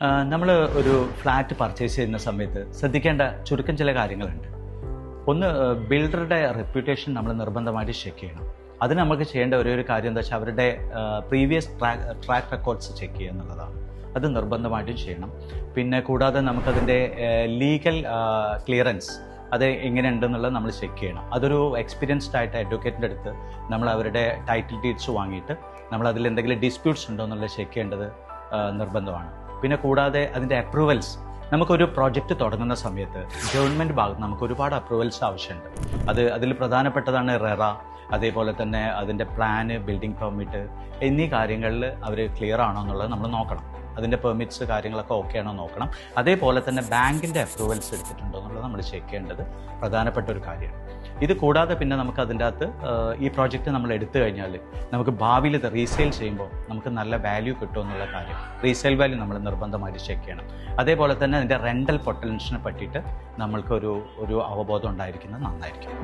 നമ്മൾ ഒരു flat purchase ചെയ്യുന്ന സമയത്ത് ശ്രദ്ധിക്കേണ്ട ചുരുക്കം ചില കാര്യങ്ങളുണ്ട്. ഒന്ന്, ബിൽഡറുടെ റെപ്യൂട്ടേഷൻ നമ്മൾ നിർബന്ധമായിട്ട് ചെക്ക് ചെയ്യണം. അതിന് നമുക്ക് ചെയ്യേണ്ട ഒരു കാര്യം എന്താ വെച്ചാൽ അവരുടെ പ്രീവിയസ് ട്രാക്ക് റെക്കോർഡ്സ് ചെക്ക് ചെയ്യുക എന്നുള്ളതാണ്. അത് നിർബന്ധമായിട്ടും ചെയ്യണം. പിന്നെ കൂടാതെ നമുക്കതിൻ്റെ ലീഗൽ ക്ലിയറൻസ് അത് എങ്ങനെയുണ്ടെന്നുള്ളത് നമ്മൾ ചെക്ക് ചെയ്യണം. അതൊരു എക്സ്പീരിയൻസ്ഡ് ആയിട്ട് അഡ്വക്കേറ്റിൻ്റെ അടുത്ത് നമ്മൾ അവരുടെ ടൈറ്റിൽ ഡീഡ്സ് വാങ്ങിയിട്ട് നമ്മൾ അതിൽ എന്തെങ്കിലും ഡിസ്പ്യൂട്ട്സ് ഉണ്ടോ എന്നുള്ളത് ചെക്ക് ചെയ്യേണ്ടത് നിർബന്ധമാണ്. പിന്നെ കൂടാതെ അതിൻ്റെ അപ്രൂവൽസ്, നമുക്കൊരു പ്രോജക്റ്റ് തുടങ്ങുന്ന സമയത്ത് ഗവൺമെൻറ് ഭാഗത്ത് നമുക്ക് ഒരുപാട് അപ്രൂവൽസ് ആവശ്യമുണ്ട്. അതിൽ പ്രധാനപ്പെട്ടതാണ് റെറ, അതേപോലെ തന്നെ അതിൻ്റെ പ്ലാന്, ബിൽഡിംഗ് പെർമിറ്റ് എന്നീ കാര്യങ്ങളിൽ അവർ ക്ലിയർ ആണോ എന്നുള്ളത് നമ്മൾ നോക്കണം. അതിൻ്റെ പെർമിറ്റ്സ് കാര്യങ്ങളൊക്കെ ഓക്കെ ആണോ നോക്കണം. അതേപോലെ തന്നെ ബാങ്കിൻ്റെ അപ്രൂവൽസ് എടുത്തിട്ടുണ്ടോ എന്നുള്ളത് നമ്മൾ ചെക്ക് ചെയ്യേണ്ടത് പ്രധാനപ്പെട്ട ഒരു കാര്യമാണ്. ഇത് കൂടാതെ പിന്നെ നമുക്ക് അതിൻ്റെ അകത്ത് ഈ പ്രോജക്റ്റ് നമ്മൾ എടുത്തു കഴിഞ്ഞാൽ നമുക്ക് ഭാവിയിൽ ഇത് റീസെയിൽ ചെയ്യുമ്പോൾ നമുക്ക് നല്ല വാല്യൂ കിട്ടുമെന്നുള്ള കാര്യം, റീസെയിൽ വാല്യൂ നമ്മൾ നിർബന്ധമായിട്ട് ചെക്ക് ചെയ്യണം. അതേപോലെ തന്നെ അതിൻ്റെ റെൻ്റൽ പൊട്ടൻഷ്യലിനെ പറ്റിയിട്ട് നമ്മൾക്കൊരു അവബോധം ഉണ്ടായിരിക്കുന്നത് നന്നായിരിക്കും.